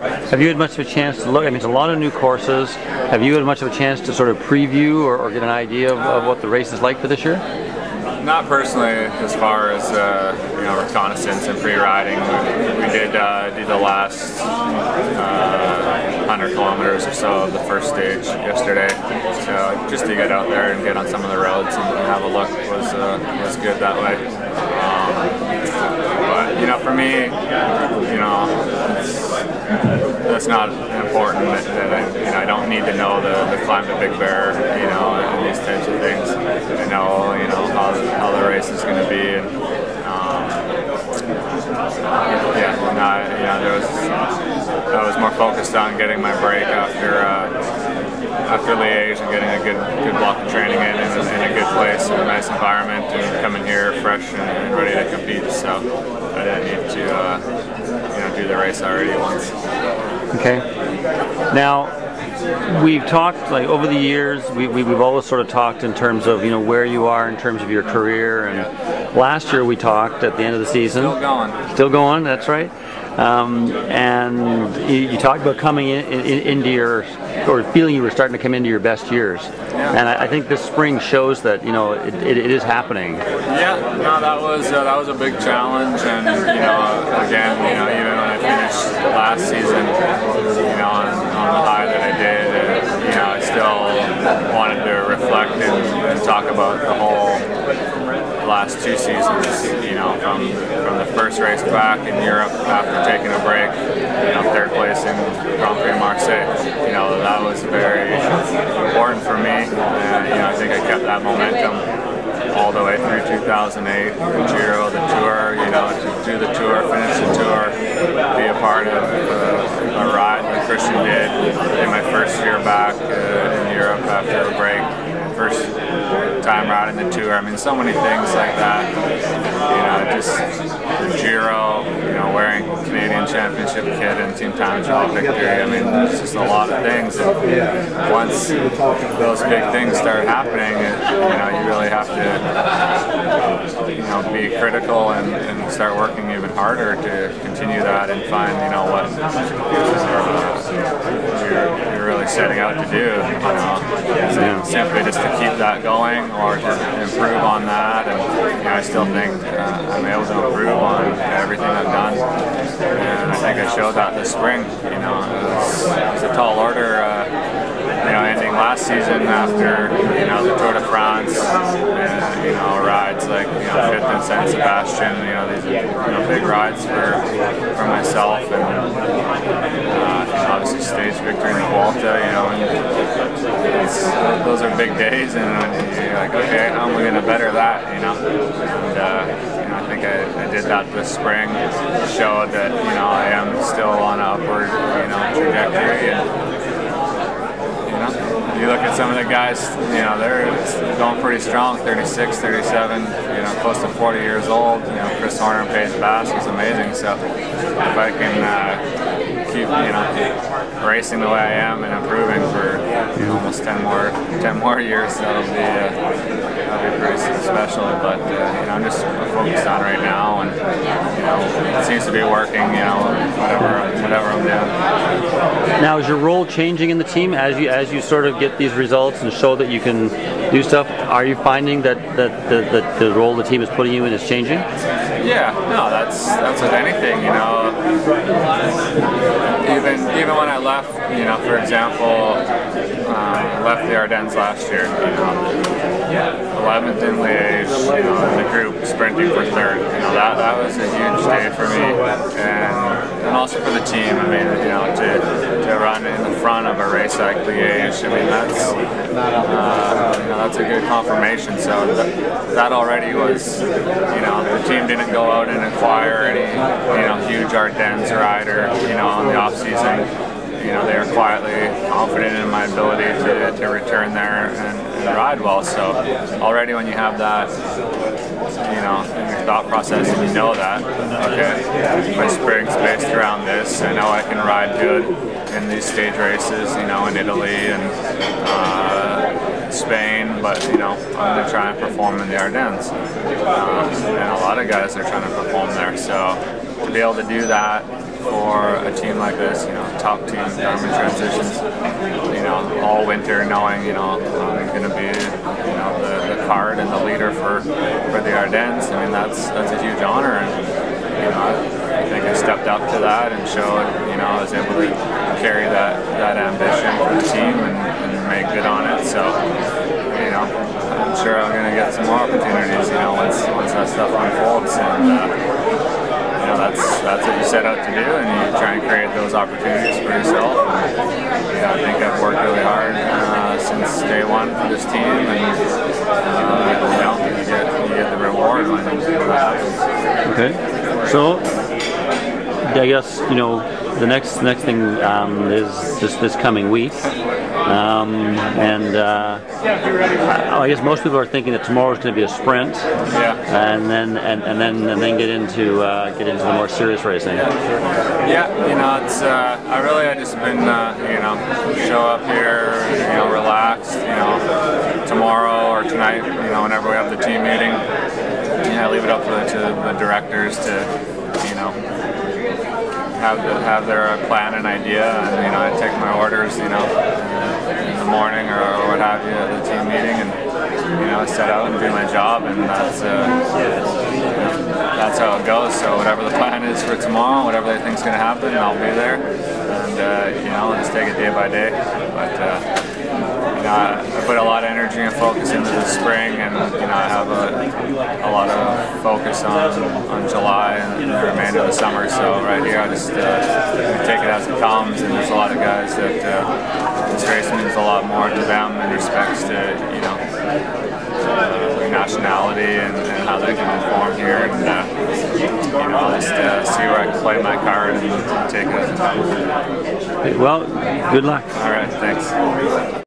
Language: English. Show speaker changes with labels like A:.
A: Have you had much of a chance to look? I mean, it's a lot of new courses. Have you had much of a chance to sort of preview or get an idea of what the race is like for this year?
B: Not personally, as far as reconnaissance and pre-riding. We did do the last 100 kilometers or so of the first stage yesterday. So just to get out there and get on some of the roads and have a look was good that way. But for me, that's not important. That I don't need to know the climb to Big Bear, and these types of things. I know, how the race is going to be, and I was more focused on getting my break after Liège and getting a good block of training in a good place, in a nice environment, and coming here fresh and ready to compete. So I didn't need to do the race already once.
A: Okay. Now, we've talked, like, over the years, we've always sort of talked in terms of, where you are in terms of your career, and last year we talked at the end of the season. Still going, that's right. And you talked about coming into your, or feeling you were starting to come into your best years. Yeah. And I think this spring shows that, it is happening.
B: Yeah, no, that was a big challenge, and again, even when I finished last season, on the high that I did, I still wanted to reflect and talk about the whole last two seasons, from the first race back in Europe after taking a break, third place in Grand Prix Marseille. That was very important for me, and I think I kept that momentum all the way through 2008, the Giro, the Tour, to do the Tour, finish the Tour, be a part of a ride that Christian did in my first year back in Europe after a break. First time riding the Tour. I mean, so many things like that. Just the Giro, wearing Canadian Championship kit and Team Time Trial victory. I mean, it's just a lot of things. And once those big things start happening, you really have to, be critical and start working even harder to continue that and find, what you're really setting out to do. Simply just to keep that going or to improve on that, and I still think I'm able to improve on everything I've done, and I think I showed that this spring. It was a tall order, ending last season after the Tour de France, rides like 5th and San Sebastian. These are big rides for myself, and obviously stage victory in the Vuelta. And those are big days, and you're like, okay, how am I going to better that? And I think I did that this spring. Showed that I am still on an upward trajectory, and you look at some of the guys, they're going pretty strong, 36, 37, close to 40 years old. Chris Horner and Paige Bass was amazing. So if I can keep, racing the way I am and improving for almost 10 more years, that'll be pretty special. But I'm just focused on right now, and it seems to be working. Whatever I'm doing.
A: Now, is your role changing in the team as you sort of get these results and show that you can do stuff? Are you finding that the role the team is putting you in is changing?
B: Yeah, no, that's with anything, Even when I left, for example, left the Ardennes last year, 11th in Liège, in the group sprinting for third. That was a huge day for me, and also for the team. I mean, to run in the front of a race like Liège, I mean, that's a good confirmation. So that already was, the team didn't go out and acquire any, huge Ardennes rider, in the off season. They were quietly confident in my ability to return there and ride well. So already when you have that, in your thought process, and you know that, okay, my spring's based around this. I know I can ride good in these stage races, in Italy and Spain, but I'm going to try and perform in the Ardennes. And a lot of guys are trying to perform there. So to be able to do that, for a team like this, you know, top team, Garmin Transitions, you know, all winter knowing, you know, I'm going to be, you know, the card and the leader for the Ardennes. I mean, that's a huge honor, and you know, I think I stepped up to that and showed, you know, I was able to carry that ambition for the team and make good on it. So, you know, I'm sure I'm going to get some more opportunities, you know, once that stuff unfolds, and you know, that's what you set out to do, and you try and create those opportunities for yourself. And, you know, I think I've worked really hard since day one for this team, and you know, you get the reward when that happens.
A: Okay, so I guess, you know, the next thing is this coming week, and I guess most people are thinking that tomorrow is going to be a sprint, and then get into the more serious racing.
B: Yeah, you know, it's I just been you know, show up here, you know, relaxed, you know, tomorrow or tonight, you know, whenever we have the team meeting, I leave it up to the directors to, you know, have their plan and idea, and you know, I take my orders, you know, in the morning or what have you at the team meeting, and you know, I set out and do my job, and that's how it goes. So whatever the plan is for tomorrow, whatever they think's going to happen, I'll be there, and you know, just take it day by day. But you know, I put a lot of energy and focus into the spring, and you know, I have a lot of focus on July and the remainder of the summer. So right here, I just take it as it comes, and there's a lot of guys that this race means a lot more to them in respects to, you know, nationality and how they can perform here, and you know, I'll just see where I can play my card and take it as it comes.
A: Well, good luck.
B: All right, thanks.